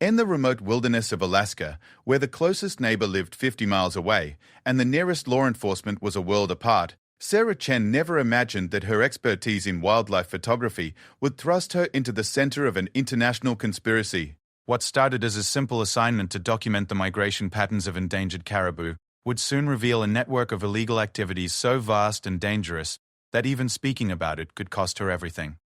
In the remote wilderness of Alaska, where the closest neighbor lived 50 miles away and the nearest law enforcement was a world apart, Sarah Chen never imagined that her expertise in wildlife photography would thrust her into the center of an international conspiracy. What started as a simple assignment to document the migration patterns of endangered caribou would soon reveal a network of illegal activities so vast and dangerous that even speaking about it could cost her everything.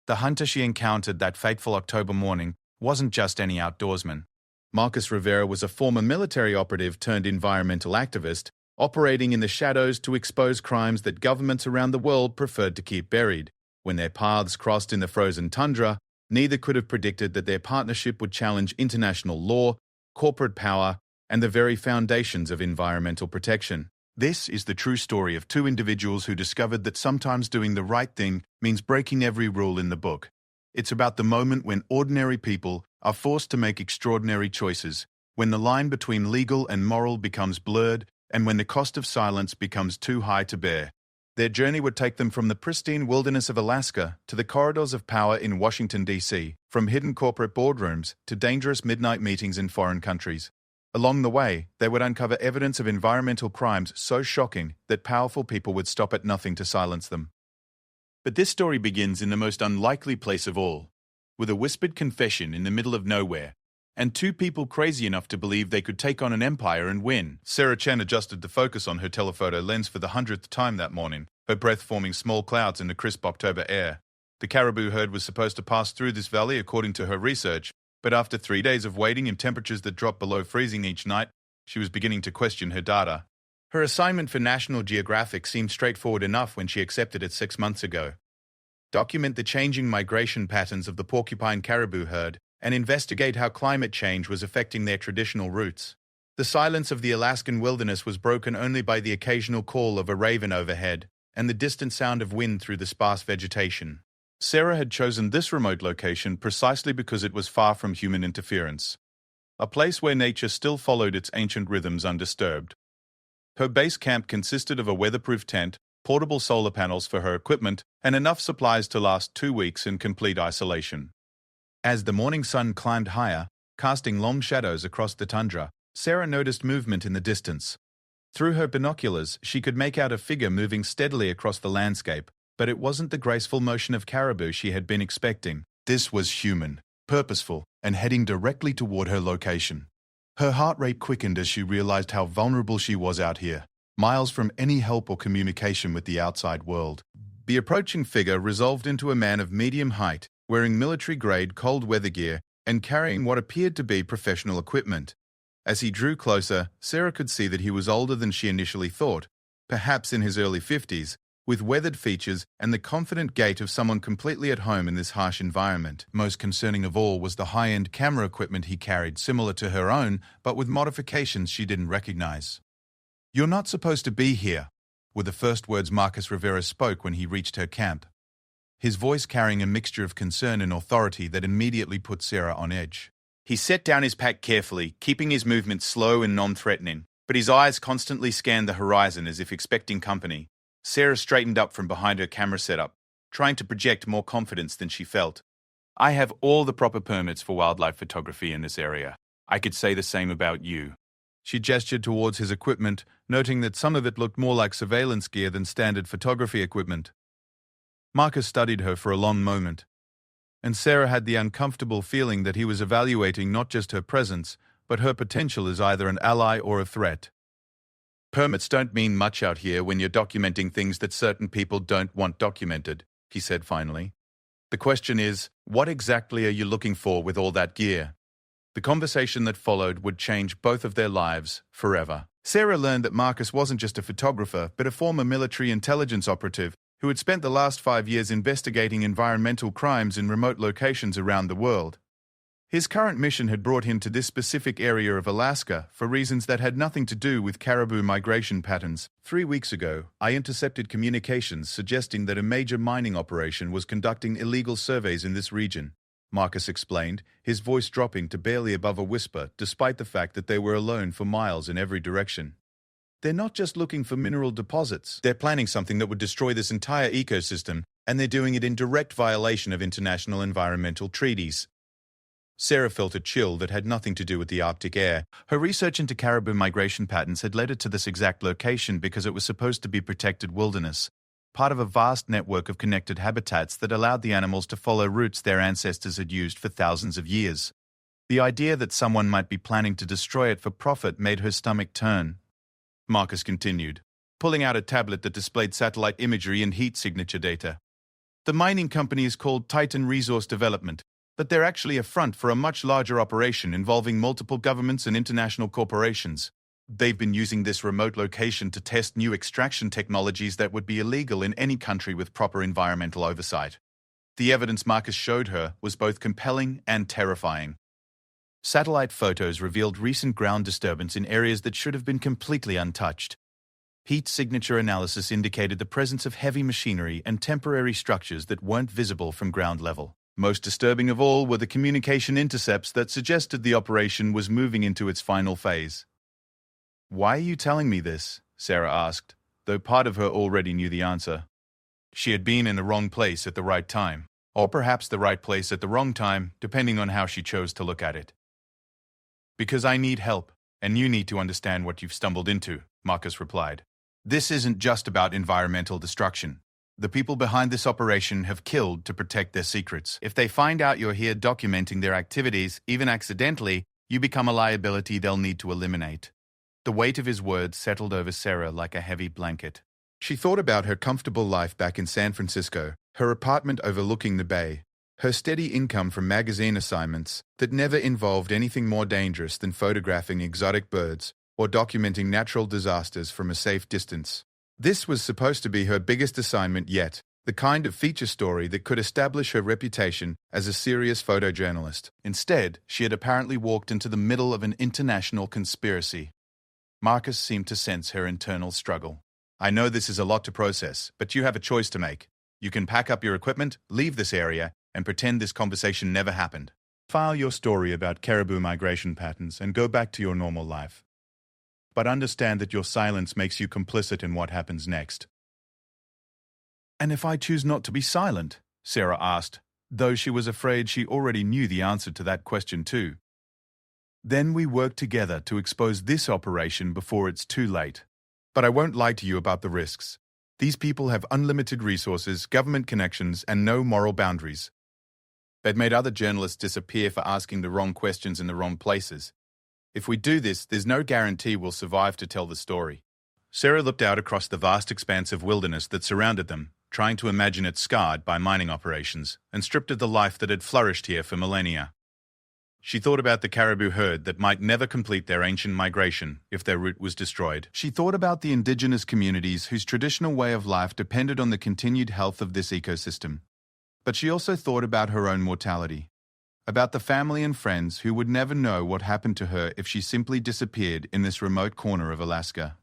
The hunter she encountered that fateful October morning wasn't just any outdoorsman. Marcus Rivera was a former military operative turned environmental activist, operating in the shadows to expose crimes that governments around the world preferred to keep buried. When their paths crossed in the frozen tundra, neither could have predicted that their partnership would challenge international law, corporate power, and the very foundations of environmental protection. This is the true story of two individuals who discovered that sometimes doing the right thing means breaking every rule in the book. It's about the moment when ordinary people are forced to make extraordinary choices, when the line between legal and moral becomes blurred, and when the cost of silence becomes too high to bear. Their journey would take them from the pristine wilderness of Alaska to the corridors of power in Washington, D.C., from hidden corporate boardrooms to dangerous midnight meetings in foreign countries. Along the way, they would uncover evidence of environmental crimes so shocking that powerful people would stop at nothing to silence them. But this story begins in the most unlikely place of all, with a whispered confession in the middle of nowhere, and two people crazy enough to believe they could take on an empire and win. Sarah Chen adjusted the focus on her telephoto lens for the 100th time that morning, her breath forming small clouds in the crisp October air. The caribou herd was supposed to pass through this valley according to her research, but after 3 days of waiting in temperatures that dropped below freezing each night, she was beginning to question her data. Her assignment for National Geographic seemed straightforward enough when she accepted it 6 months ago. Document the changing migration patterns of the porcupine caribou herd and investigate how climate change was affecting their traditional routes. The silence of the Alaskan wilderness was broken only by the occasional call of a raven overhead and the distant sound of wind through the sparse vegetation. Sarah had chosen this remote location precisely because it was far from human interference, a place where nature still followed its ancient rhythms undisturbed. Her base camp consisted of a weatherproof tent, portable solar panels for her equipment, and enough supplies to last 2 weeks in complete isolation. As the morning sun climbed higher, casting long shadows across the tundra, Sarah noticed movement in the distance. Through her binoculars, she could make out a figure moving steadily across the landscape, but it wasn't the graceful motion of caribou she had been expecting. This was human, purposeful, and heading directly toward her location. Her heart rate quickened as she realized how vulnerable she was out here, miles from any help or communication with the outside world. The approaching figure resolved into a man of medium height, wearing military-grade cold weather gear and carrying what appeared to be professional equipment. As he drew closer, Sarah could see that he was older than she initially thought, perhaps in his early 50s, with weathered features and the confident gait of someone completely at home in this harsh environment. Most concerning of all was the high-end camera equipment he carried, similar to her own, but with modifications she didn't recognize. "You're not supposed to be here," were the first words Marcus Rivera spoke when he reached her camp, his voice carrying a mixture of concern and authority that immediately put Sarah on edge. He set down his pack carefully, keeping his movements slow and non-threatening, but his eyes constantly scanned the horizon as if expecting company. Sarah straightened up from behind her camera setup, trying to project more confidence than she felt. "I have all the proper permits for wildlife photography in this area. I could say the same about you." She gestured towards his equipment, noting that some of it looked more like surveillance gear than standard photography equipment. Marcus studied her for a long moment, and Sarah had the uncomfortable feeling that he was evaluating not just her presence, but her potential as either an ally or a threat. "Permits don't mean much out here when you're documenting things that certain people don't want documented," he said finally. "The question is, what exactly are you looking for with all that gear?" The conversation that followed would change both of their lives forever. Sarah learned that Marcus wasn't just a photographer, but a former military intelligence operative who had spent the last 5 years investigating environmental crimes in remote locations around the world. His current mission had brought him to this specific area of Alaska for reasons that had nothing to do with caribou migration patterns. 3 weeks ago, I intercepted communications suggesting that a major mining operation was conducting illegal surveys in this region, Marcus explained, his voice dropping to barely above a whisper despite the fact that they were alone for miles in every direction. "They're not just looking for mineral deposits. They're planning something that would destroy this entire ecosystem, and they're doing it in direct violation of international environmental treaties." Sarah felt a chill that had nothing to do with the Arctic air. Her research into caribou migration patterns had led her to this exact location because it was supposed to be protected wilderness, part of a vast network of connected habitats that allowed the animals to follow routes their ancestors had used for thousands of years. The idea that someone might be planning to destroy it for profit made her stomach turn. Marcus continued, pulling out a tablet that displayed satellite imagery and heat signature data. The mining company is called Titan Resource Development, but they're actually a front for a much larger operation involving multiple governments and international corporations. They've been using this remote location to test new extraction technologies that would be illegal in any country with proper environmental oversight. The evidence Marcus showed her was both compelling and terrifying. Satellite photos revealed recent ground disturbance in areas that should have been completely untouched. Heat signature analysis indicated the presence of heavy machinery and temporary structures that weren't visible from ground level. Most disturbing of all were the communication intercepts that suggested the operation was moving into its final phase. "Why are you telling me this?" Sarah asked, though part of her already knew the answer. She had been in the wrong place at the right time, or perhaps the right place at the wrong time, depending on how she chose to look at it. "Because I need help, and you need to understand what you've stumbled into," Marcus replied. "This isn't just about environmental destruction. The people behind this operation have killed to protect their secrets. If they find out you're here documenting their activities, even accidentally, you become a liability they'll need to eliminate." The weight of his words settled over Sarah like a heavy blanket. She thought about her comfortable life back in San Francisco, her apartment overlooking the bay, her steady income from magazine assignments that never involved anything more dangerous than photographing exotic birds or documenting natural disasters from a safe distance. This was supposed to be her biggest assignment yet, the kind of feature story that could establish her reputation as a serious photojournalist. Instead, she had apparently walked into the middle of an international conspiracy. Marcus seemed to sense her internal struggle. "I know this is a lot to process, but you have a choice to make. You can pack up your equipment, leave this area, and pretend this conversation never happened. File your story about caribou migration patterns and go back to your normal life. But understand that your silence makes you complicit in what happens next." "And if I choose not to be silent?" Sarah asked, though she was afraid she already knew the answer to that question too. "Then we work together to expose this operation before it's too late. But I won't lie to you about the risks. These people have unlimited resources, government connections, and no moral boundaries. They've made other journalists disappear for asking the wrong questions in the wrong places. If we do this, there's no guarantee we'll survive to tell the story." Sarah looked out across the vast expanse of wilderness that surrounded them, trying to imagine it scarred by mining operations and stripped of the life that had flourished here for millennia. She thought about the caribou herd that might never complete their ancient migration if their route was destroyed. She thought about the indigenous communities whose traditional way of life depended on the continued health of this ecosystem. But she also thought about her own mortality, about the family and friends who would never know what happened to her if she simply disappeared in this remote corner of Alaska.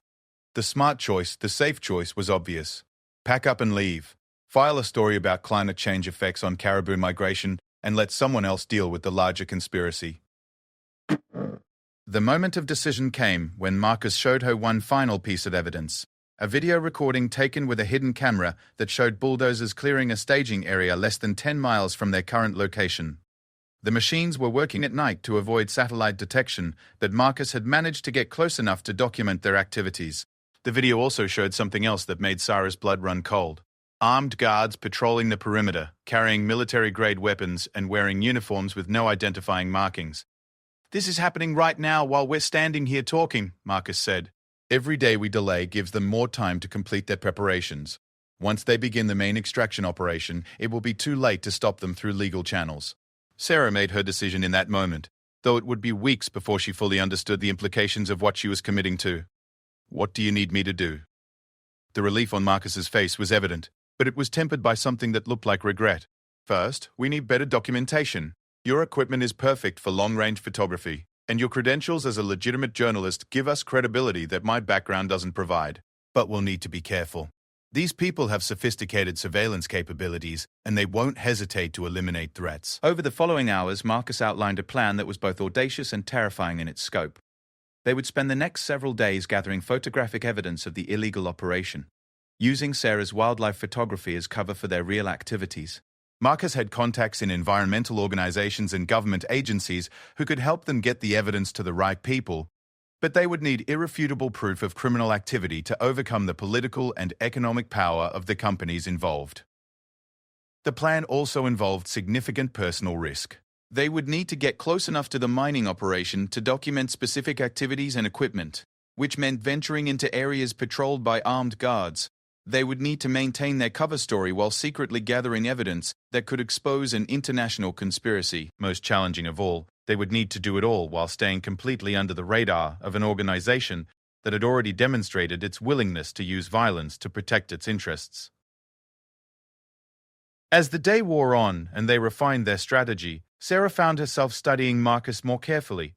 The smart choice, the safe choice, was obvious. Pack up and leave. File a story about climate change effects on caribou migration and let someone else deal with the larger conspiracy. The moment of decision came when Marcus showed her one final piece of evidence, a video recording taken with a hidden camera that showed bulldozers clearing a staging area less than 10 miles from their current location. The machines were working at night to avoid satellite detection, but Marcus had managed to get close enough to document their activities. The video also showed something else that made Sarah's blood run cold. Armed guards patrolling the perimeter, carrying military-grade weapons and wearing uniforms with no identifying markings. "This is happening right now while we're standing here talking," Marcus said. "Every day we delay gives them more time to complete their preparations. Once they begin the main extraction operation, it will be too late to stop them through legal channels." Sarah made her decision in that moment, though it would be weeks before she fully understood the implications of what she was committing to. "What do you need me to do?" The relief on Marcus's face was evident, but it was tempered by something that looked like regret. "First, we need better documentation. Your equipment is perfect for long-range photography, and your credentials as a legitimate journalist give us credibility that my background doesn't provide. But we'll need to be careful. These people have sophisticated surveillance capabilities, and they won't hesitate to eliminate threats." Over the following hours, Marcus outlined a plan that was both audacious and terrifying in its scope. They would spend the next several days gathering photographic evidence of the illegal operation, using Sarah's wildlife photography as cover for their real activities. Marcus had contacts in environmental organizations and government agencies who could help them get the evidence to the right people, but they would need irrefutable proof of criminal activity to overcome the political and economic power of the companies involved. The plan also involved significant personal risk. They would need to get close enough to the mining operation to document specific activities and equipment, which meant venturing into areas patrolled by armed guards. They would need to maintain their cover story while secretly gathering evidence that could expose an international conspiracy. Most challenging of all, they would need to do it all while staying completely under the radar of an organization that had already demonstrated its willingness to use violence to protect its interests. As the day wore on and they refined their strategy, Sarah found herself studying Marcus more carefully.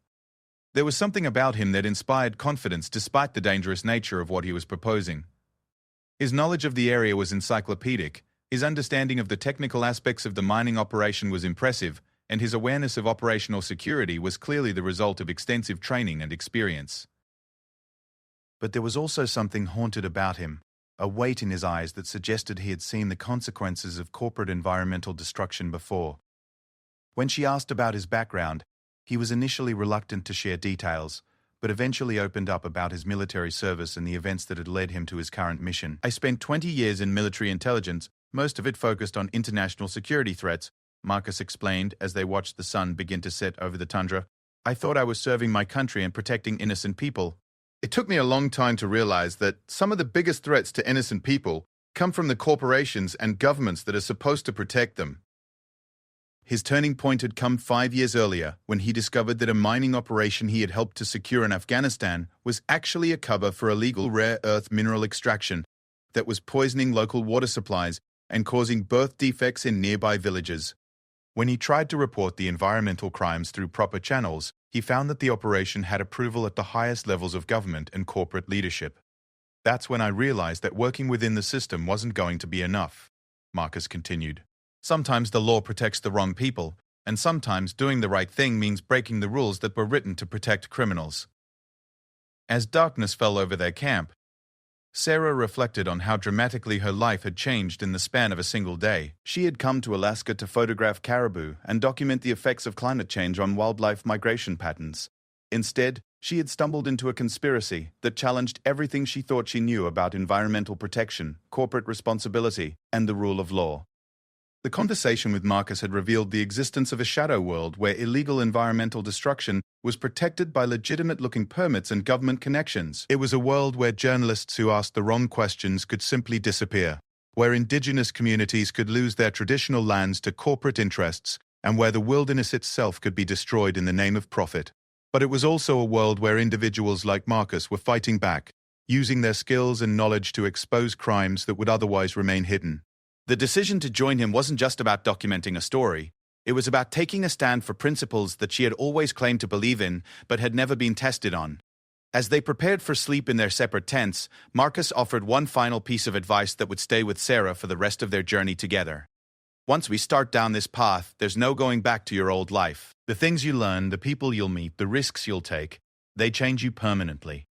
There was something about him that inspired confidence despite the dangerous nature of what he was proposing. His knowledge of the area was encyclopedic, his understanding of the technical aspects of the mining operation was impressive, and his awareness of operational security was clearly the result of extensive training and experience. But there was also something haunted about him, a weight in his eyes that suggested he had seen the consequences of corporate environmental destruction before. When she asked about his background, he was initially reluctant to share details, but eventually opened up about his military service and the events that had led him to his current mission. "I spent 20 years in military intelligence, most of it focused on international security threats," Marcus explained as they watched the sun begin to set over the tundra. "I thought I was serving my country and protecting innocent people. It took me a long time to realize that some of the biggest threats to innocent people come from the corporations and governments that are supposed to protect them." His turning point had come 5 years earlier when he discovered that a mining operation he had helped to secure in Afghanistan was actually a cover for illegal rare earth mineral extraction that was poisoning local water supplies and causing birth defects in nearby villages. When he tried to report the environmental crimes through proper channels, he found that the operation had approval at the highest levels of government and corporate leadership. "That's when I realized that working within the system wasn't going to be enough," Marcus continued. "Sometimes the law protects the wrong people, and sometimes doing the right thing means breaking the rules that were written to protect criminals." As darkness fell over their camp, Sarah reflected on how dramatically her life had changed in the span of a single day. She had come to Alaska to photograph caribou and document the effects of climate change on wildlife migration patterns. Instead, she had stumbled into a conspiracy that challenged everything she thought she knew about environmental protection, corporate responsibility, and the rule of law. The conversation with Marcus had revealed the existence of a shadow world where illegal environmental destruction was protected by legitimate-looking permits and government connections. It was a world where journalists who asked the wrong questions could simply disappear, where indigenous communities could lose their traditional lands to corporate interests, and where the wilderness itself could be destroyed in the name of profit. But it was also a world where individuals like Marcus were fighting back, using their skills and knowledge to expose crimes that would otherwise remain hidden. The decision to join him wasn't just about documenting a story. It was about taking a stand for principles that she had always claimed to believe in, but had never been tested on. As they prepared for sleep in their separate tents, Marcus offered one final piece of advice that would stay with Sarah for the rest of their journey together. "Once we start down this path, there's no going back to your old life. The things you learn, the people you'll meet, the risks you'll take, they change you permanently.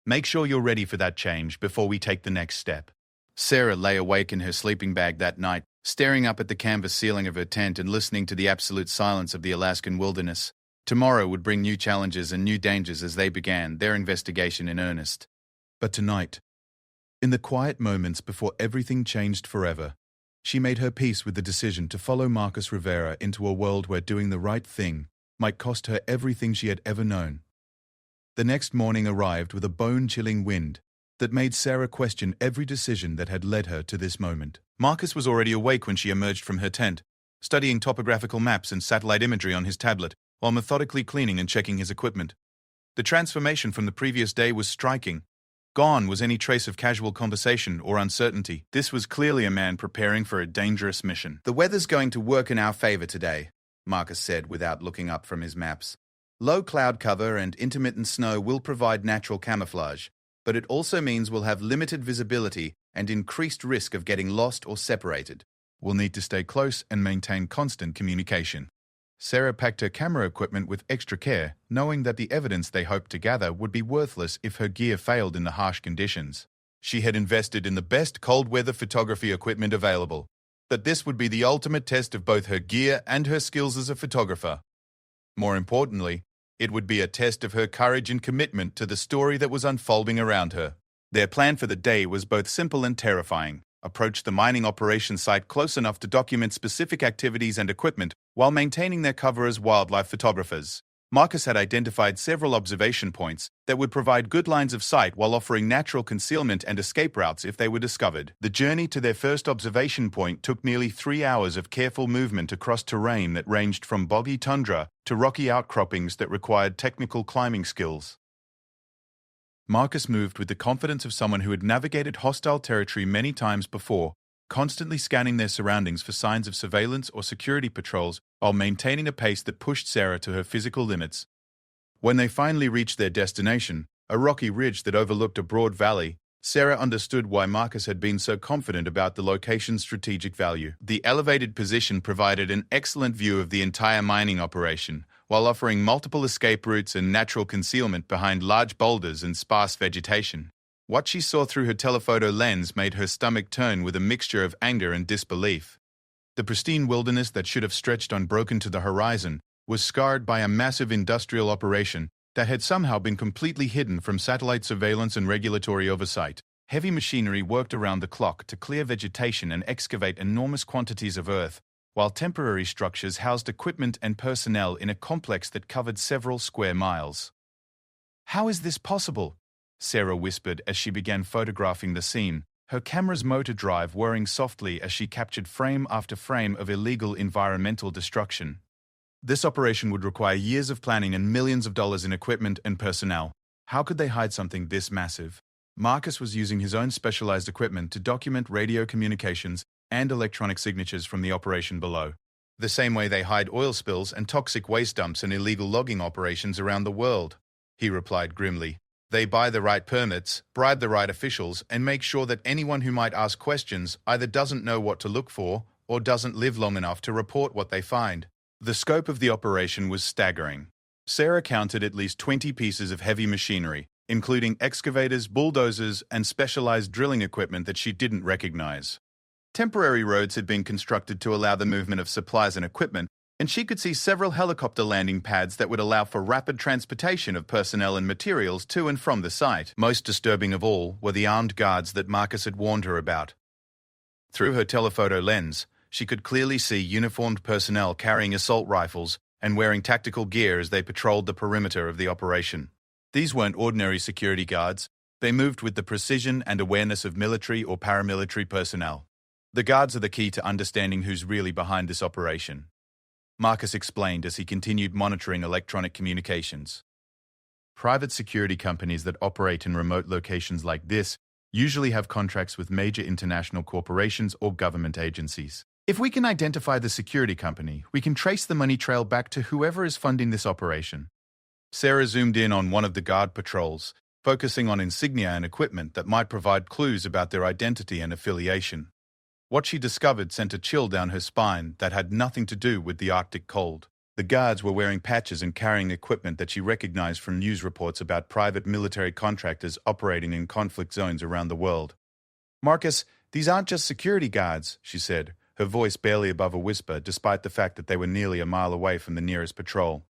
Make sure you're ready for that change before we take the next step." Sarah lay awake in her sleeping bag that night, staring up at the canvas ceiling of her tent and listening to the absolute silence of the Alaskan wilderness. Tomorrow would bring new challenges and new dangers as they began their investigation in earnest. But tonight, in the quiet moments before everything changed forever, she made her peace with the decision to follow Marcus Rivera into a world where doing the right thing might cost her everything she had ever known. The next morning arrived with a bone-chilling wind that made Sarah question every decision that had led her to this moment. Marcus was already awake when she emerged from her tent, studying topographical maps and satellite imagery on his tablet, while methodically cleaning and checking his equipment. The transformation from the previous day was striking. Gone was any trace of casual conversation or uncertainty. This was clearly a man preparing for a dangerous mission. "The weather's going to work in our favor today," Marcus said without looking up from his maps. "Low cloud cover and intermittent snow will provide natural camouflage, but it also means we'll have limited visibility and increased risk of getting lost or separated. We'll need to stay close and maintain constant communication." Sarah packed her camera equipment with extra care, knowing that the evidence they hoped to gather would be worthless if her gear failed in the harsh conditions. She had invested in the best cold-weather photography equipment available, that this would be the ultimate test of both her gear and her skills as a photographer. More importantly, it would be a test of her courage and commitment to the story that was unfolding around her. Their plan for the day was both simple and terrifying. Approach the mining operation site close enough to document specific activities and equipment while maintaining their cover as wildlife photographers. Marcus had identified several observation points that would provide good lines of sight while offering natural concealment and escape routes if they were discovered. The journey to their first observation point took nearly 3 hours of careful movement across terrain that ranged from boggy tundra to rocky outcroppings that required technical climbing skills. Marcus moved with the confidence of someone who had navigated hostile territory many times before, constantly scanning their surroundings for signs of surveillance or security patrols while maintaining a pace that pushed Sarah to her physical limits. When they finally reached their destination, a rocky ridge that overlooked a broad valley, Sarah understood why Marcus had been so confident about the location's strategic value. The elevated position provided an excellent view of the entire mining operation, while offering multiple escape routes and natural concealment behind large boulders and sparse vegetation. What she saw through her telephoto lens made her stomach turn with a mixture of anger and disbelief. The pristine wilderness that should have stretched unbroken to the horizon was scarred by a massive industrial operation that had somehow been completely hidden from satellite surveillance and regulatory oversight. Heavy machinery worked around the clock to clear vegetation and excavate enormous quantities of earth, while temporary structures housed equipment and personnel in a complex that covered several square miles. "How is this possible?" Sarah whispered as she began photographing the scene, her camera's motor drive whirring softly as she captured frame after frame of illegal environmental destruction. This operation would require years of planning and millions of dollars in equipment and personnel. How could they hide something this massive? Marcus was using his own specialized equipment to document radio communications and electronic signatures from the operation below, the same way they hide oil spills and toxic waste dumps and illegal logging operations around the world, he replied grimly. They buy the right permits, bribe the right officials, and make sure that anyone who might ask questions either doesn't know what to look for or doesn't live long enough to report what they find. The scope of the operation was staggering. Sarah counted at least 20 pieces of heavy machinery, including excavators, bulldozers, and specialized drilling equipment that she didn't recognize. Temporary roads had been constructed to allow the movement of supplies and equipment, and she could see several helicopter landing pads that would allow for rapid transportation of personnel and materials to and from the site. Most disturbing of all were the armed guards that Marcus had warned her about. Through her telephoto lens, she could clearly see uniformed personnel carrying assault rifles and wearing tactical gear as they patrolled the perimeter of the operation. These weren't ordinary security guards. They moved with the precision and awareness of military or paramilitary personnel. The guards are the key to understanding who's really behind this operation, Marcus explained as he continued monitoring electronic communications. Private security companies that operate in remote locations like this usually have contracts with major international corporations or government agencies. If we can identify the security company, we can trace the money trail back to whoever is funding this operation. Sarah zoomed in on one of the guard patrols, focusing on insignia and equipment that might provide clues about their identity and affiliation. What she discovered sent a chill down her spine that had nothing to do with the Arctic cold. The guards were wearing patches and carrying equipment that she recognized from news reports about private military contractors operating in conflict zones around the world. "Marcus, these aren't just security guards," she said, her voice barely above a whisper despite the fact that they were nearly a mile away from the nearest patrol.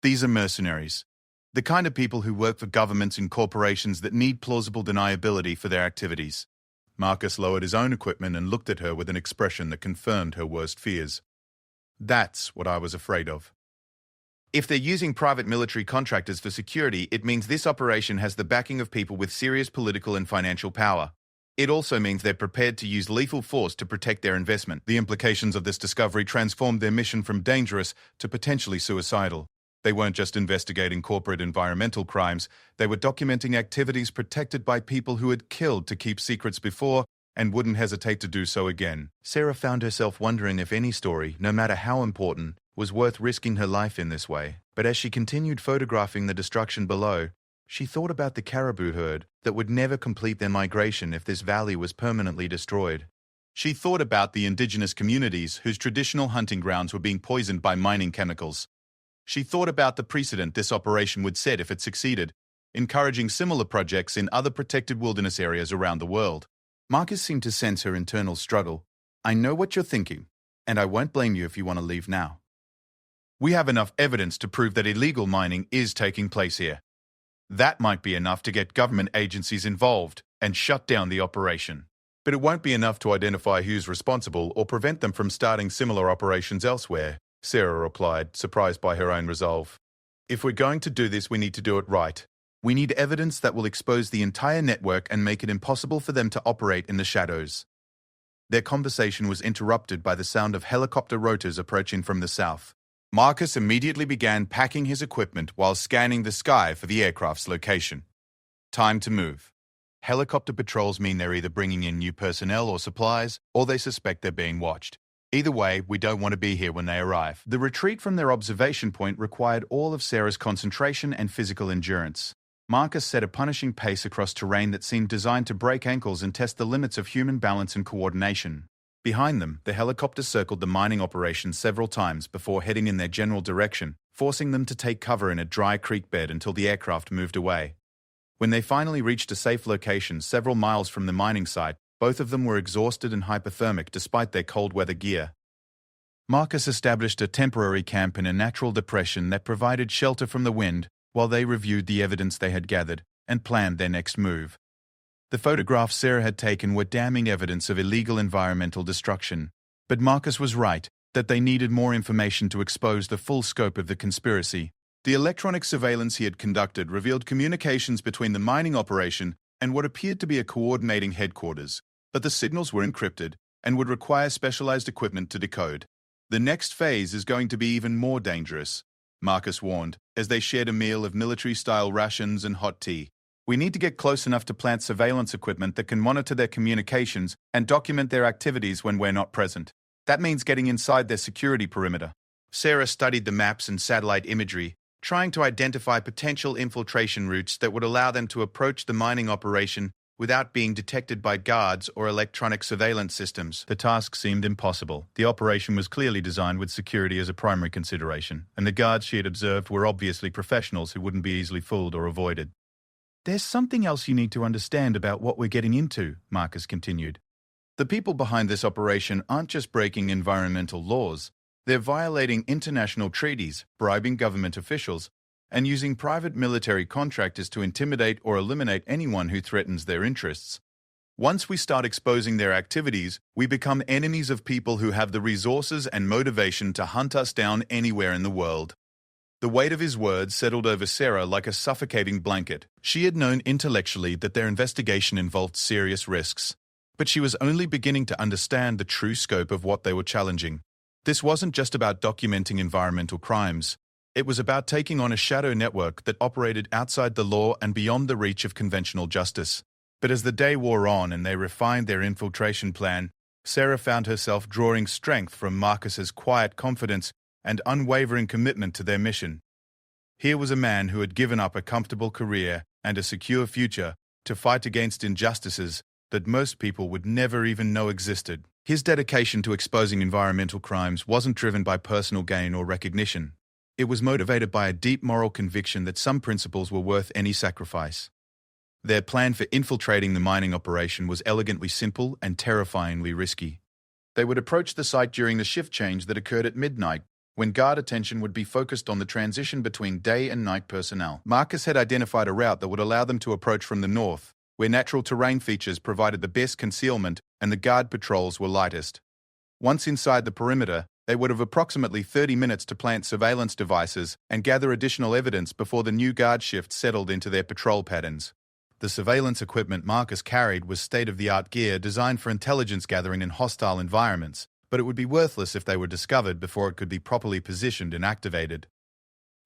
"These are mercenaries. The kind of people who work for governments and corporations that need plausible deniability for their activities." Marcus lowered his own equipment and looked at her with an expression that confirmed her worst fears. "That's what I was afraid of. If they're using private military contractors for security, it means this operation has the backing of people with serious political and financial power. It also means they're prepared to use lethal force to protect their investment." The implications of this discovery transformed their mission from dangerous to potentially suicidal. They weren't just investigating corporate environmental crimes, they were documenting activities protected by people who had killed to keep secrets before and wouldn't hesitate to do so again. Sarah found herself wondering if any story, no matter how important, was worth risking her life in this way. But as she continued photographing the destruction below, she thought about the caribou herd that would never complete their migration if this valley was permanently destroyed. She thought about the indigenous communities whose traditional hunting grounds were being poisoned by mining chemicals. She thought about the precedent this operation would set if it succeeded, encouraging similar projects in other protected wilderness areas around the world. Marcus seemed to sense her internal struggle. I know what you're thinking, and I won't blame you if you want to leave now. We have enough evidence to prove that illegal mining is taking place here. That might be enough to get government agencies involved and shut down the operation. But it won't be enough to identify who's responsible or prevent them from starting similar operations elsewhere, Sarah replied, surprised by her own resolve. If we're going to do this, we need to do it right. We need evidence that will expose the entire network and make it impossible for them to operate in the shadows. Their conversation was interrupted by the sound of helicopter rotors approaching from the south. Marcus immediately began packing his equipment while scanning the sky for the aircraft's location. Time to move. Helicopter patrols mean they're either bringing in new personnel or supplies, or they suspect they're being watched. Either way, we don't want to be here when they arrive. The retreat from their observation point required all of Sarah's concentration and physical endurance. Marcus set a punishing pace across terrain that seemed designed to break ankles and test the limits of human balance and coordination. Behind them, the helicopter circled the mining operation several times before heading in their general direction, forcing them to take cover in a dry creek bed until the aircraft moved away. When they finally reached a safe location several miles from the mining site, both of them were exhausted and hypothermic despite their cold weather gear. Marcus established a temporary camp in a natural depression that provided shelter from the wind while they reviewed the evidence they had gathered and planned their next move. The photographs Sarah had taken were damning evidence of illegal environmental destruction, but Marcus was right that they needed more information to expose the full scope of the conspiracy. The electronic surveillance he had conducted revealed communications between the mining operation and what appeared to be a coordinating headquarters, but the signals were encrypted and would require specialized equipment to decode. The next phase is going to be even more dangerous, Marcus warned, as they shared a meal of military-style rations and hot tea. We need to get close enough to plant surveillance equipment that can monitor their communications and document their activities when we're not present. That means getting inside their security perimeter. Sarah studied the maps and satellite imagery, trying to identify potential infiltration routes that would allow them to approach the mining operation without being detected by guards or electronic surveillance systems. The task seemed impossible. The operation was clearly designed with security as a primary consideration, and the guards she had observed were obviously professionals who wouldn't be easily fooled or avoided. There's something else you need to understand about what we're getting into, Marcus continued. The people behind this operation aren't just breaking environmental laws, they're violating international treaties, bribing government officials, and using private military contractors to intimidate or eliminate anyone who threatens their interests. Once we start exposing their activities, we become enemies of people who have the resources and motivation to hunt us down anywhere in the world. The weight of his words settled over Sarah like a suffocating blanket. She had known intellectually that their investigation involved serious risks, but she was only beginning to understand the true scope of what they were challenging. This wasn't just about documenting environmental crimes. It was about taking on a shadow network that operated outside the law and beyond the reach of conventional justice. But as the day wore on and they refined their infiltration plan, Sarah found herself drawing strength from Marcus's quiet confidence and unwavering commitment to their mission. Here was a man who had given up a comfortable career and a secure future to fight against injustices that most people would never even know existed. His dedication to exposing environmental crimes wasn't driven by personal gain or recognition. It was motivated by a deep moral conviction that some principles were worth any sacrifice. Their plan for infiltrating the mining operation was elegantly simple and terrifyingly risky. They would approach the site during the shift change that occurred at midnight, when guard attention would be focused on the transition between day and night personnel. Marcus had identified a route that would allow them to approach from the north, where natural terrain features provided the best concealment and the guard patrols were lightest. Once inside the perimeter, they would have approximately 30 minutes to plant surveillance devices and gather additional evidence before the new guard shift settled into their patrol patterns. The surveillance equipment Marcus carried was state-of-the-art gear designed for intelligence gathering in hostile environments, but it would be worthless if they were discovered before it could be properly positioned and activated.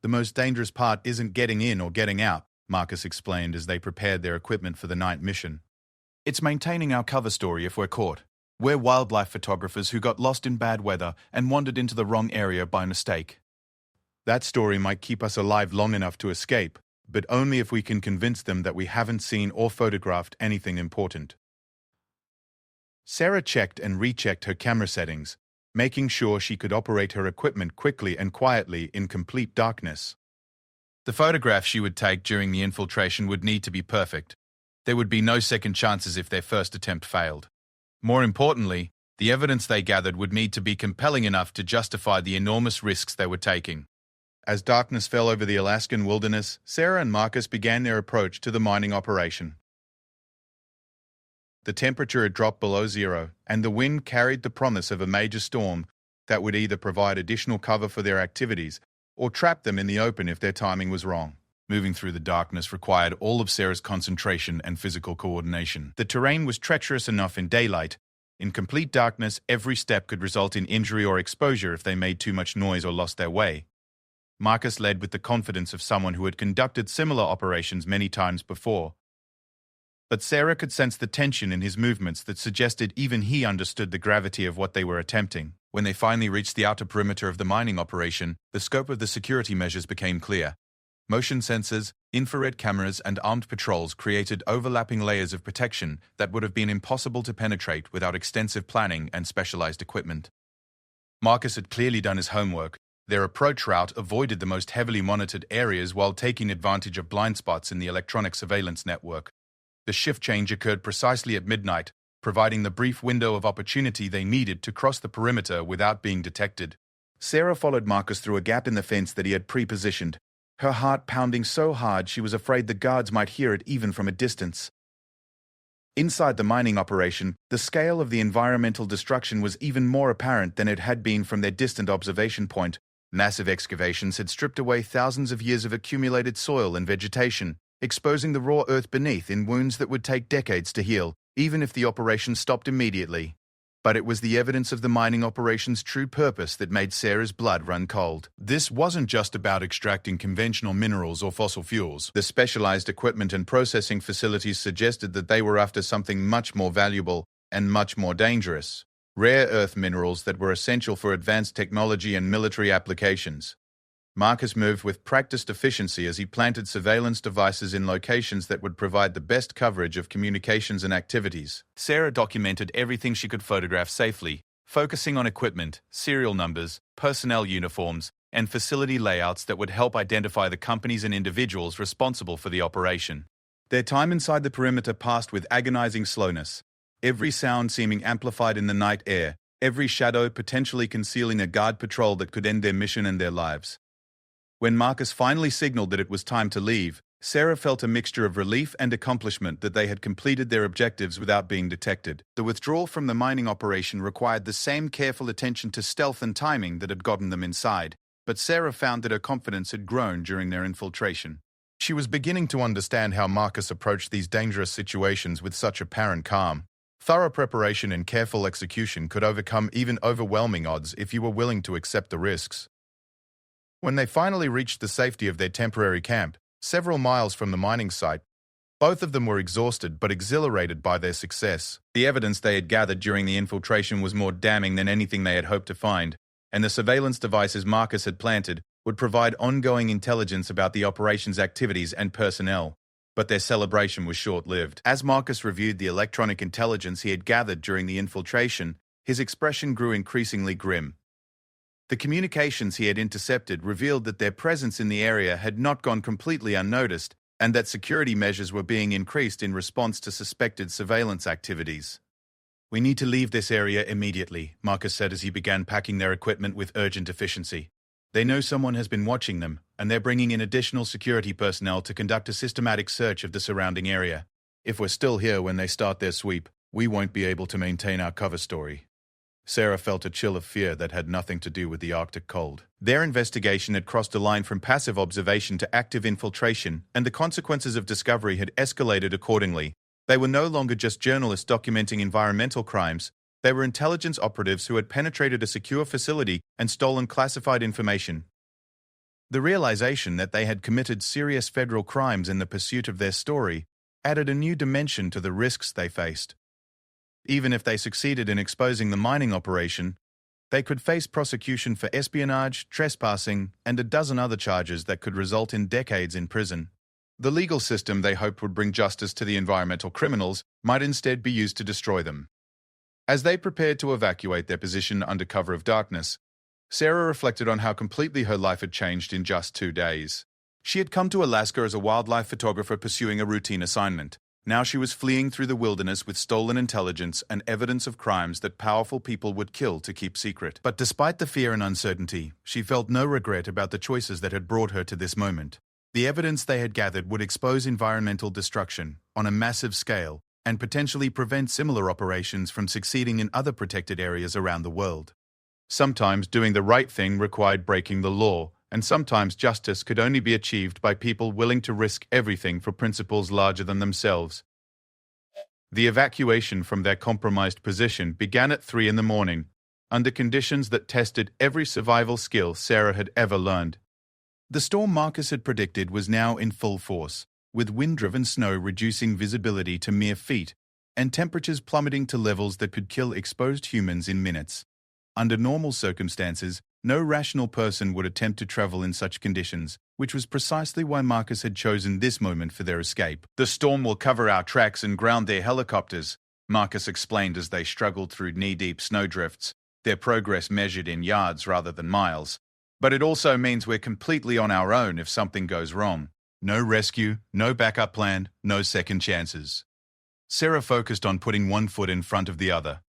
The most dangerous part isn't getting in or getting out, Marcus explained as they prepared their equipment for the night mission. It's maintaining our cover story if we're caught. We're wildlife photographers who got lost in bad weather and wandered into the wrong area by mistake. That story might keep us alive long enough to escape, but only if we can convince them that we haven't seen or photographed anything important. Sarah checked and rechecked her camera settings, making sure she could operate her equipment quickly and quietly in complete darkness. The photographs she would take during the infiltration would need to be perfect. There would be no second chances if their first attempt failed. More importantly, The evidence they gathered would need to be compelling enough to justify the enormous risks they were taking. As darkness fell over the Alaskan wilderness, Sarah and Marcus began their approach to the mining operation. The temperature had dropped below zero, and the wind carried the promise of a major storm that would either provide additional cover for their activities or trap them in the open if their timing was wrong. Moving through the darkness required all of Sarah's concentration and physical coordination. The terrain was treacherous enough in daylight. In complete darkness, every step could result in injury or exposure if they made too much noise or lost their way. Marcus led with the confidence of someone who had conducted similar operations many times before. But Sarah could sense the tension in his movements that suggested even he understood the gravity of what they were attempting. When they finally reached the outer perimeter of the mining operation, the scope of the security measures became clear. Motion sensors, infrared cameras, and armed patrols created overlapping layers of protection that would have been impossible to penetrate without extensive planning and specialized equipment. Marcus had clearly done his homework. Their approach route avoided the most heavily monitored areas while taking advantage of blind spots in the electronic surveillance network. The shift change occurred precisely at midnight, providing the brief window of opportunity they needed to cross the perimeter without being detected. Sarah followed Marcus through a gap in the fence that he had pre-positioned, her heart pounding so hard she was afraid the guards might hear it even from a distance. Inside the mining operation, the scale of the environmental destruction was even more apparent than it had been from their distant observation point. Massive excavations had stripped away thousands of years of accumulated soil and vegetation, exposing the raw earth beneath in wounds that would take decades to heal, even if the operation stopped immediately. But it was the evidence of the mining operation's true purpose that made Sarah's blood run cold. This wasn't just about extracting conventional minerals or fossil fuels. The specialized equipment and processing facilities suggested that they were after something much more valuable and much more dangerous: rare earth minerals that were essential for advanced technology and military applications. Marcus moved with practiced efficiency as he planted surveillance devices in locations that would provide the best coverage of communications and activities. Sarah documented everything she could photograph safely, focusing on equipment, serial numbers, personnel uniforms, and facility layouts that would help identify the companies and individuals responsible for the operation. Their time inside the perimeter passed with agonizing slowness, every sound seeming amplified in the night air, every shadow potentially concealing a guard patrol that could end their mission and their lives. When Marcus finally signaled that it was time to leave, Sarah felt a mixture of relief and accomplishment that they had completed their objectives without being detected. The withdrawal from the mining operation required the same careful attention to stealth and timing that had gotten them inside, but Sarah found that her confidence had grown during their infiltration. She was beginning to understand how Marcus approached these dangerous situations with such apparent calm. Thorough preparation and careful execution could overcome even overwhelming odds if you were willing to accept the risks. When they finally reached the safety of their temporary camp, several miles from the mining site, both of them were exhausted but exhilarated by their success. The evidence they had gathered during the infiltration was more damning than anything they had hoped to find, and the surveillance devices Marcus had planted would provide ongoing intelligence about the operation's activities and personnel. But their celebration was short-lived. As Marcus reviewed the electronic intelligence he had gathered during the infiltration, his expression grew increasingly grim. The communications he had intercepted revealed that their presence in the area had not gone completely unnoticed, and that security measures were being increased in response to suspected surveillance activities. "We need to leave this area immediately," Marcus said as he began packing their equipment with urgent efficiency. "They know someone has been watching them, and they're bringing in additional security personnel to conduct a systematic search of the surrounding area. If we're still here when they start their sweep, we won't be able to maintain our cover story." Sarah felt a chill of fear that had nothing to do with the Arctic cold. Their investigation had crossed a line from passive observation to active infiltration, and the consequences of discovery had escalated accordingly. They were no longer just journalists documenting environmental crimes. They were intelligence operatives who had penetrated a secure facility and stolen classified information. The realization that they had committed serious federal crimes in the pursuit of their story added a new dimension to the risks they faced. Even if they succeeded in exposing the mining operation, they could face prosecution for espionage, trespassing, and a dozen other charges that could result in decades in prison. The legal system they hoped would bring justice to the environmental criminals might instead be used to destroy them. As they prepared to evacuate their position under cover of darkness, Sarah reflected on how completely her life had changed in just 2 days. She had come to Alaska as a wildlife photographer pursuing a routine assignment. Now she was fleeing through the wilderness with stolen intelligence and evidence of crimes that powerful people would kill to keep secret. But despite the fear and uncertainty, she felt no regret about the choices that had brought her to this moment. The evidence they had gathered would expose environmental destruction on a massive scale and potentially prevent similar operations from succeeding in other protected areas around the world. Sometimes doing the right thing required breaking the law, and sometimes justice could only be achieved by people willing to risk everything for principles larger than themselves. The evacuation from their compromised position began at 3 in the morning, under conditions that tested every survival skill Sarah had ever learned. The storm Marcus had predicted was now in full force, with wind-driven snow reducing visibility to mere feet, and temperatures plummeting to levels that could kill exposed humans in minutes. Under normal circumstances, no rational person would attempt to travel in such conditions, which was precisely why Marcus had chosen this moment for their escape. "The storm will cover our tracks and ground their helicopters," Marcus explained as they struggled through knee-deep snowdrifts, their progress measured in yards rather than miles. "But it also means we're completely on our own if something goes wrong. No rescue, no backup plan, no second chances." Sarah focused on putting one foot in front of the other,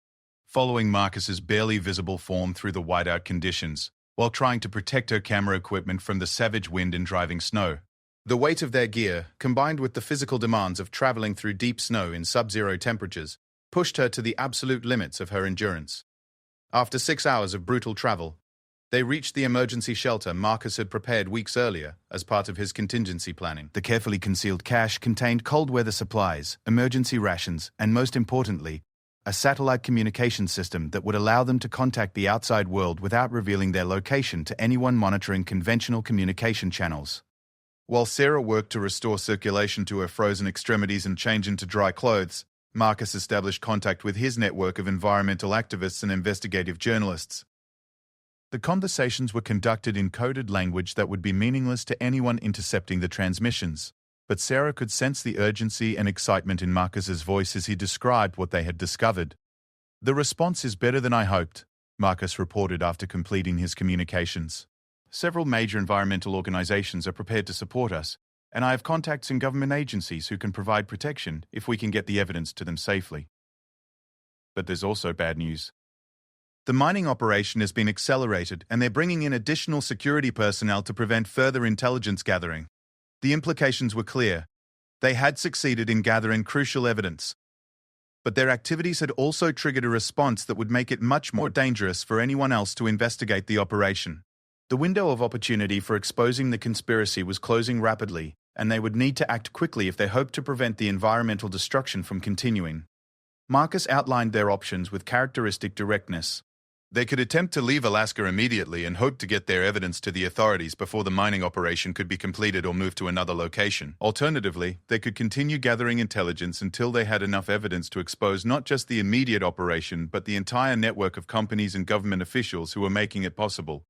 following Marcus's barely visible form through the whiteout conditions, while trying to protect her camera equipment from the savage wind and driving snow. The weight of their gear, combined with the physical demands of traveling through deep snow in sub-zero temperatures, pushed her to the absolute limits of her endurance. After 6 hours of brutal travel, they reached the emergency shelter Marcus had prepared weeks earlier as part of his contingency planning. The carefully concealed cache contained cold weather supplies, emergency rations, and most importantly, a satellite communication system that would allow them to contact the outside world without revealing their location to anyone monitoring conventional communication channels. While Sarah worked to restore circulation to her frozen extremities and change into dry clothes, Marcus established contact with his network of environmental activists and investigative journalists. The conversations were conducted in coded language that would be meaningless to anyone intercepting the transmissions, but Sarah could sense the urgency and excitement in Marcus's voice as he described what they had discovered. "The response is better than I hoped," Marcus reported after completing his communications. "Several major environmental organizations are prepared to support us, and I have contacts in government agencies who can provide protection if we can get the evidence to them safely." But there's also bad news. The mining operation has been accelerated, and they're bringing in additional security personnel to prevent further intelligence gathering. The implications were clear. They had succeeded in gathering crucial evidence, but their activities had also triggered a response that would make it much more dangerous for anyone else to investigate the operation. The window of opportunity for exposing the conspiracy was closing rapidly, and they would need to act quickly if they hoped to prevent the environmental destruction from continuing. Marcus outlined their options with characteristic directness. They could attempt to leave Alaska immediately and hope to get their evidence to the authorities before the mining operation could be completed or move to another location. Alternatively, they could continue gathering intelligence until they had enough evidence to expose not just the immediate operation but the entire network of companies and government officials who were making it possible.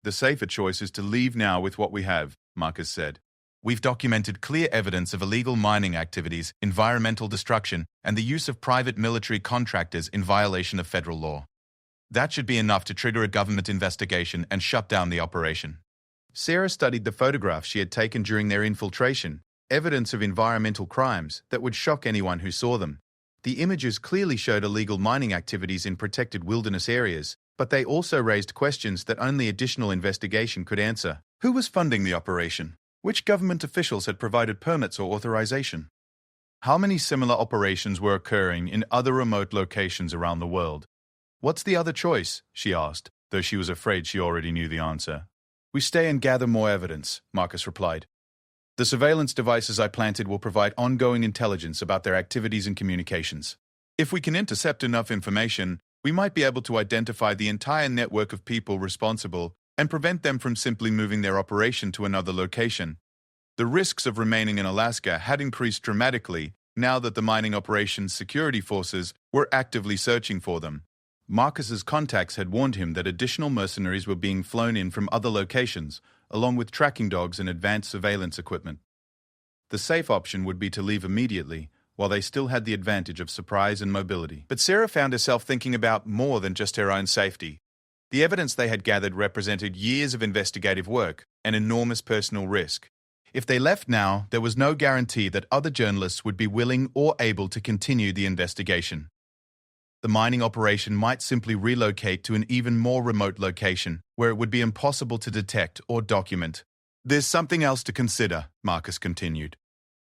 "The safer choice is to leave now with what we have," Marcus said. "We've documented clear evidence of illegal mining activities, environmental destruction, and the use of private military contractors in violation of federal law. That should be enough to trigger a government investigation and shut down the operation." Sarah studied the photographs she had taken during their infiltration, evidence of environmental crimes that would shock anyone who saw them. The images clearly showed illegal mining activities in protected wilderness areas, but they also raised questions that only additional investigation could answer. Who was funding the operation? Which government officials had provided permits or authorization? How many similar operations were occurring in other remote locations around the world? "What's the other choice?" she asked, though she was afraid she already knew the answer. "We stay and gather more evidence," Marcus replied. "The surveillance devices I planted will provide ongoing intelligence about their activities and communications. If we can intercept enough information, we might be able to identify the entire network of people responsible and prevent them from simply moving their operation to another location." The risks of remaining in Alaska had increased dramatically now that the mining operation's security forces were actively searching for them. Marcus's contacts had warned him that additional mercenaries were being flown in from other locations, along with tracking dogs and advanced surveillance equipment. The safe option would be to leave immediately, while they still had the advantage of surprise and mobility. But Sarah found herself thinking about more than just her own safety. The evidence they had gathered represented years of investigative work and enormous personal risk. If they left now, there was no guarantee that other journalists would be willing or able to continue the investigation. The mining operation might simply relocate to an even more remote location, where it would be impossible to detect or document. There's something else to consider, Marcus continued.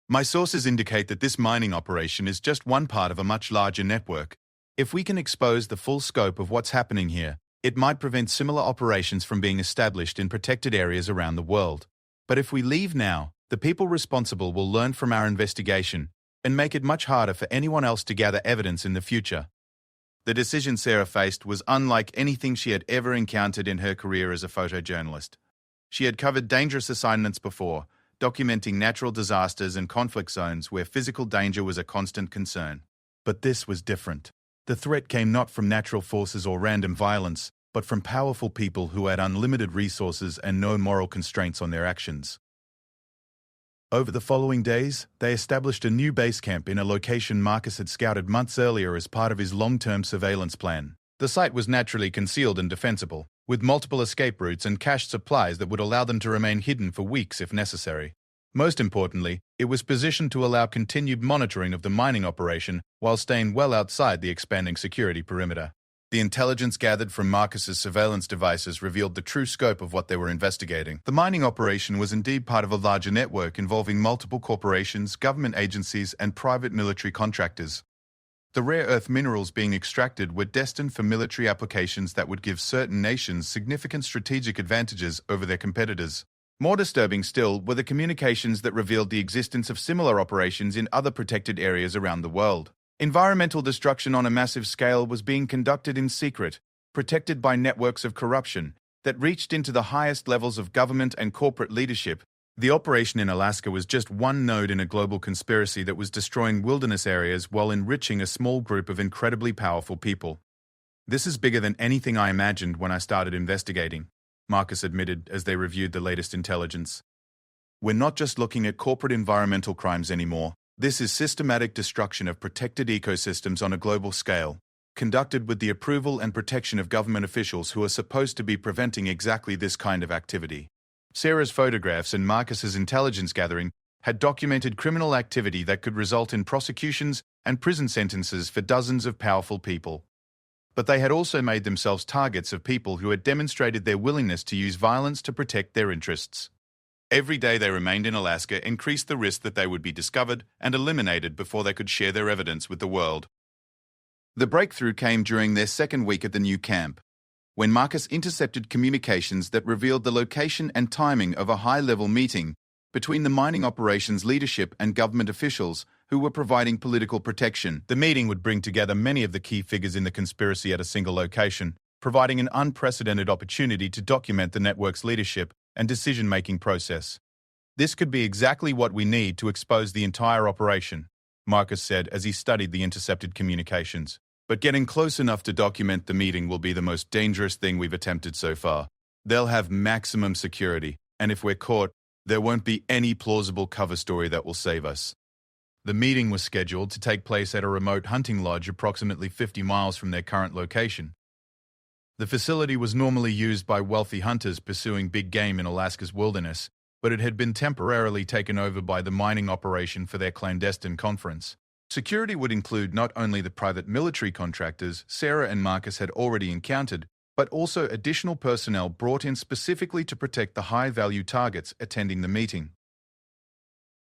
My sources indicate that this mining operation is just one part of a much larger network. If we can expose the full scope of what's happening here, it might prevent similar operations from being established in protected areas around the world. But if we leave now, the people responsible will learn from our investigation and make it much harder for anyone else to gather evidence in the future. The decision Sarah faced was unlike anything she had ever encountered in her career as a photojournalist. She had covered dangerous assignments before, documenting natural disasters and conflict zones where physical danger was a constant concern. But this was different. The threat came not from natural forces or random violence, but from powerful people who had unlimited resources and no moral constraints on their actions. Over the following days, they established a new base camp in a location Marcus had scouted months earlier as part of his long-term surveillance plan. The site was naturally concealed and defensible, with multiple escape routes and cached supplies that would allow them to remain hidden for weeks if necessary. Most importantly, it was positioned to allow continued monitoring of the mining operation while staying well outside the expanding security perimeter. The intelligence gathered from Marcus's surveillance devices revealed the true scope of what they were investigating. The mining operation was indeed part of a larger network involving multiple corporations, government agencies, and private military contractors. The rare earth minerals being extracted were destined for military applications that would give certain nations significant strategic advantages over their competitors. More disturbing still were the communications that revealed the existence of similar operations in other protected areas around the world. Environmental destruction on a massive scale was being conducted in secret, protected by networks of corruption that reached into the highest levels of government and corporate leadership. The operation in Alaska was just one node in a global conspiracy that was destroying wilderness areas while enriching a small group of incredibly powerful people. This is bigger than anything I imagined when I started investigating, Marcus admitted as they reviewed the latest intelligence. We're not just looking at corporate environmental crimes anymore. This is systematic destruction of protected ecosystems on a global scale, conducted with the approval and protection of government officials who are supposed to be preventing exactly this kind of activity. Sarah's photographs and Marcus's intelligence gathering had documented criminal activity that could result in prosecutions and prison sentences for dozens of powerful people. But they had also made themselves targets of people who had demonstrated their willingness to use violence to protect their interests. Every day they remained in Alaska increased the risk that they would be discovered and eliminated before they could share their evidence with the world. The breakthrough came during their second week at the new camp, when Marcus intercepted communications that revealed the location and timing of a high-level meeting between the mining operations leadership and government officials who were providing political protection. The meeting would bring together many of the key figures in the conspiracy at a single location, providing an unprecedented opportunity to document the network's leadership and decision-making process. This could be exactly what we need to expose the entire operation, Marcus said as he studied the intercepted communications. But getting close enough to document the meeting will be the most dangerous thing we've attempted so far. They'll have maximum security, and if we're caught, there won't be any plausible cover story that will save us. The meeting was scheduled to take place at a remote hunting lodge approximately 50 miles from their current location. The facility was normally used by wealthy hunters pursuing big game in Alaska's wilderness, but it had been temporarily taken over by the mining operation for their clandestine conference. Security would include not only the private military contractors Sarah and Marcus had already encountered, but also additional personnel brought in specifically to protect the high-value targets attending the meeting.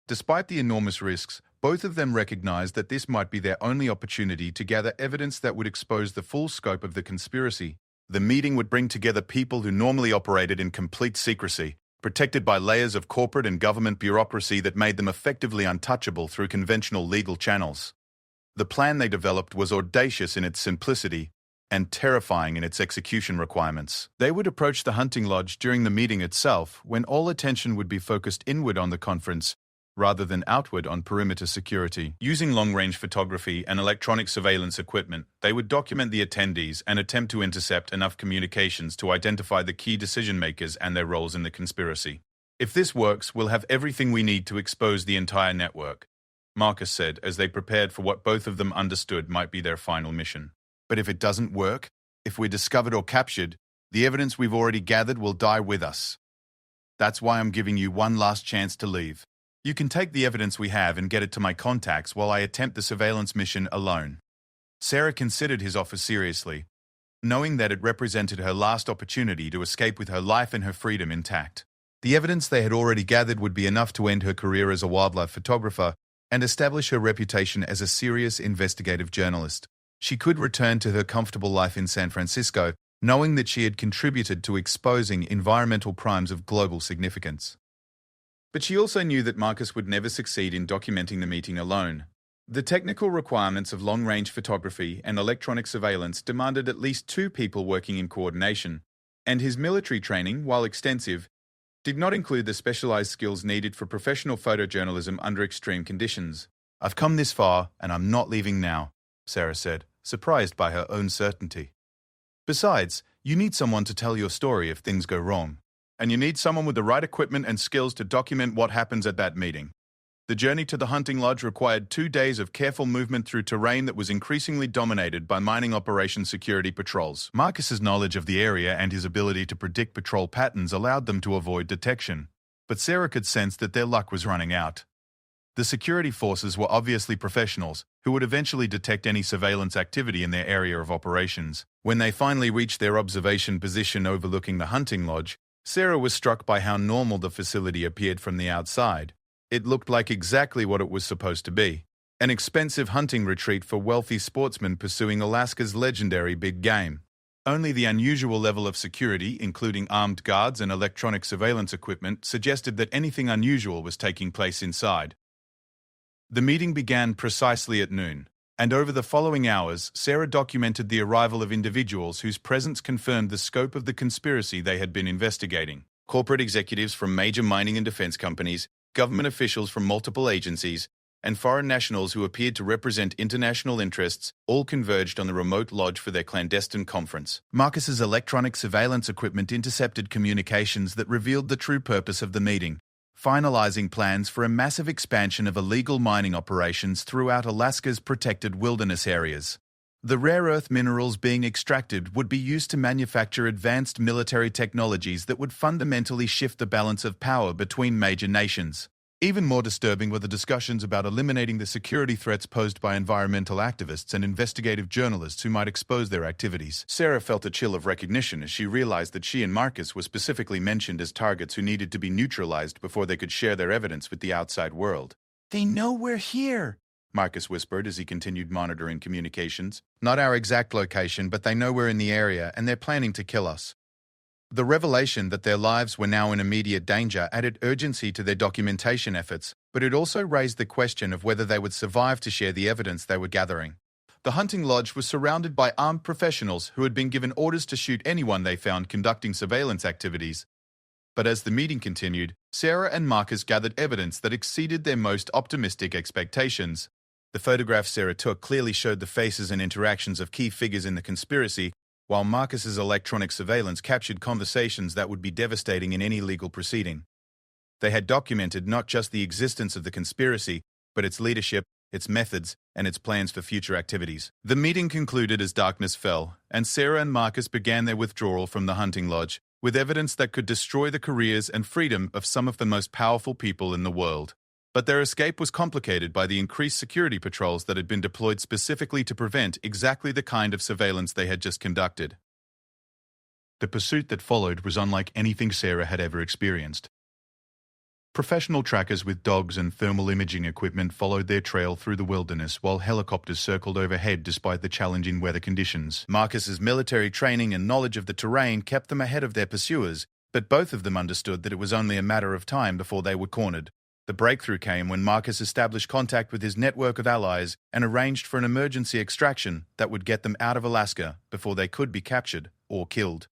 Despite the enormous risks, both of them recognized that this might be their only opportunity to gather evidence that would expose the full scope of the conspiracy. The meeting would bring together people who normally operated in complete secrecy, protected by layers of corporate and government bureaucracy that made them effectively untouchable through conventional legal channels. The plan they developed was audacious in its simplicity and terrifying in its execution requirements. They would approach the hunting lodge during the meeting itself, when all attention would be focused inward on the conference, rather than outward on perimeter security. Using long-range photography and electronic surveillance equipment, they would document the attendees and attempt to intercept enough communications to identify the key decision-makers and their roles in the conspiracy. If this works, we'll have everything we need to expose the entire network, Marcus said as they prepared for what both of them understood might be their final mission. But if it doesn't work, if we're discovered or captured, the evidence we've already gathered will die with us. That's why I'm giving you one last chance to leave. You can take the evidence we have and get it to my contacts while I attempt the surveillance mission alone." Sarah considered his offer seriously, knowing that it represented her last opportunity to escape with her life and her freedom intact. The evidence they had already gathered would be enough to end her career as a wildlife photographer and establish her reputation as a serious investigative journalist. She could return to her comfortable life in San Francisco, knowing that she had contributed to exposing environmental crimes of global significance. But she also knew that Marcus would never succeed in documenting the meeting alone. The technical requirements of long-range photography and electronic surveillance demanded at least two people working in coordination, and his military training, while extensive, did not include the specialized skills needed for professional photojournalism under extreme conditions. "I've come this far, and I'm not leaving now," Sarah said, surprised by her own certainty. "Besides, you need someone to tell your story if things go wrong. And you need someone with the right equipment and skills to document what happens at that meeting." The journey to the hunting lodge required 2 days of careful movement through terrain that was increasingly dominated by mining operation security patrols. Marcus's knowledge of the area and his ability to predict patrol patterns allowed them to avoid detection, but Sarah could sense that their luck was running out. The security forces were obviously professionals who would eventually detect any surveillance activity in their area of operations. When they finally reached their observation position overlooking the hunting lodge, Sarah was struck by how normal the facility appeared from the outside. It looked like exactly what it was supposed to be: an expensive hunting retreat for wealthy sportsmen pursuing Alaska's legendary big game. Only the unusual level of security, including armed guards and electronic surveillance equipment, suggested that anything unusual was taking place inside. The meeting began precisely at noon, and over the following hours, Sarah documented the arrival of individuals whose presence confirmed the scope of the conspiracy they had been investigating. Corporate executives from major mining and defense companies, government officials from multiple agencies, and foreign nationals who appeared to represent international interests all converged on the remote lodge for their clandestine conference. Marcus's electronic surveillance equipment intercepted communications that revealed the true purpose of the meeting, finalizing plans for a massive expansion of illegal mining operations throughout Alaska's protected wilderness areas. The rare earth minerals being extracted would be used to manufacture advanced military technologies that would fundamentally shift the balance of power between major nations. Even more disturbing were the discussions about eliminating the security threats posed by environmental activists and investigative journalists who might expose their activities. Sarah felt a chill of recognition as she realized that she and Marcus were specifically mentioned as targets who needed to be neutralized before they could share their evidence with the outside world. "They know we're here," Marcus whispered as he continued monitoring communications. "Not our exact location, but they know we're in the area and they're planning to kill us." The revelation that their lives were now in immediate danger added urgency to their documentation efforts, but it also raised the question of whether they would survive to share the evidence they were gathering. The hunting lodge was surrounded by armed professionals who had been given orders to shoot anyone they found conducting surveillance activities. But as the meeting continued, Sarah and Marcus gathered evidence that exceeded their most optimistic expectations. The photographs Sarah took clearly showed the faces and interactions of key figures in the conspiracy, while Marcus's electronic surveillance captured conversations that would be devastating in any legal proceeding. They had documented not just the existence of the conspiracy, but its leadership, its methods, and its plans for future activities. The meeting concluded as darkness fell, and Sarah and Marcus began their withdrawal from the hunting lodge, with evidence that could destroy the careers and freedom of some of the most powerful people in the world. But their escape was complicated by the increased security patrols that had been deployed specifically to prevent exactly the kind of surveillance they had just conducted. The pursuit that followed was unlike anything Sarah had ever experienced. Professional trackers with dogs and thermal imaging equipment followed their trail through the wilderness while helicopters circled overhead despite the challenging weather conditions. Marcus's military training and knowledge of the terrain kept them ahead of their pursuers, but both of them understood that it was only a matter of time before they were cornered. The breakthrough came when Marcus established contact with his network of allies and arranged for an emergency extraction that would get them out of Alaska before they could be captured or killed.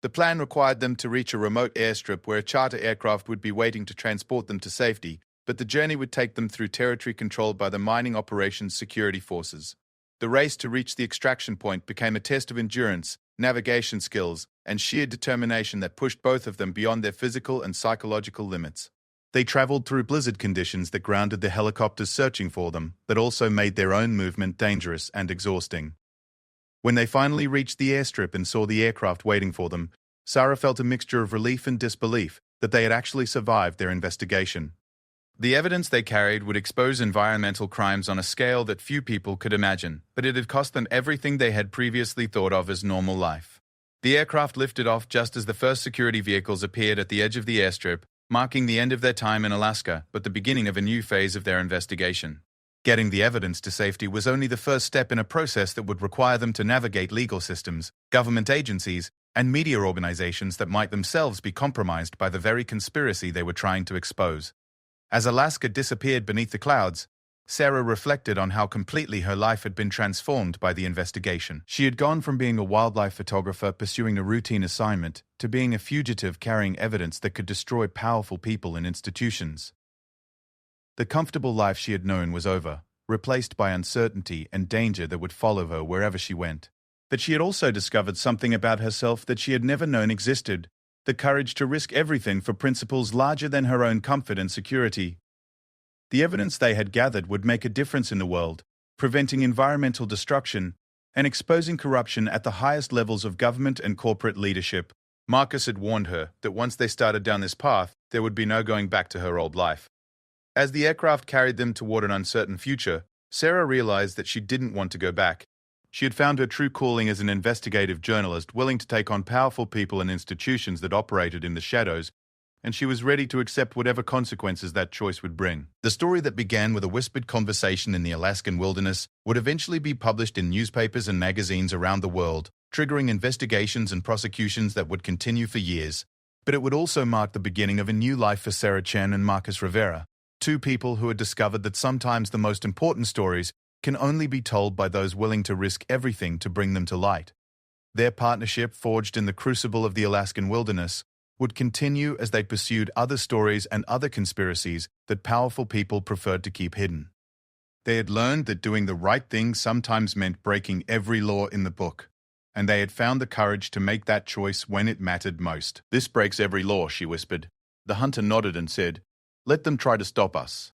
The plan required them to reach a remote airstrip where a charter aircraft would be waiting to transport them to safety, but the journey would take them through territory controlled by the mining operations security forces. The race to reach the extraction point became a test of endurance, navigation skills, and sheer determination that pushed both of them beyond their physical and psychological limits. They traveled through blizzard conditions that grounded the helicopters searching for them, but also made their own movement dangerous and exhausting. When they finally reached the airstrip and saw the aircraft waiting for them, Sarah felt a mixture of relief and disbelief, that they had actually survived their investigation. The evidence they carried would expose environmental crimes on a scale that few people could imagine, but it had cost them everything they had previously thought of as normal life. The aircraft lifted off just as the first security vehicles appeared at the edge of the airstrip, marking the end of their time in Alaska, but the beginning of a new phase of their investigation. Getting the evidence to safety was only the first step in a process that would require them to navigate legal systems, government agencies, and media organizations that might themselves be compromised by the very conspiracy they were trying to expose. As Alaska disappeared beneath the clouds, Sarah reflected on how completely her life had been transformed by the investigation. She had gone from being a wildlife photographer pursuing a routine assignment to being a fugitive carrying evidence that could destroy powerful people and institutions. The comfortable life she had known was over, replaced by uncertainty and danger that would follow her wherever she went. But she had also discovered something about herself that she had never known existed: the courage to risk everything for principles larger than her own comfort and security. The evidence they had gathered would make a difference in the world, preventing environmental destruction and exposing corruption at the highest levels of government and corporate leadership. Marcus had warned her that once they started down this path, there would be no going back to her old life. As the aircraft carried them toward an uncertain future, Sarah realized that she didn't want to go back. She had found her true calling as an investigative journalist, willing to take on powerful people and institutions that operated in the shadows, and she was ready to accept whatever consequences that choice would bring. The story that began with a whispered conversation in the Alaskan wilderness would eventually be published in newspapers and magazines around the world, triggering investigations and prosecutions that would continue for years. But it would also mark the beginning of a new life for Sarah Chen and Marcus Rivera, two people who had discovered that sometimes the most important stories can only be told by those willing to risk everything to bring them to light. Their partnership, forged in the crucible of the Alaskan wilderness, would continue as they pursued other stories and other conspiracies that powerful people preferred to keep hidden. They had learned that doing the right thing sometimes meant breaking every law in the book, and they had found the courage to make that choice when it mattered most. "This breaks every law," she whispered. The hunter nodded and said, "Let them try to stop us.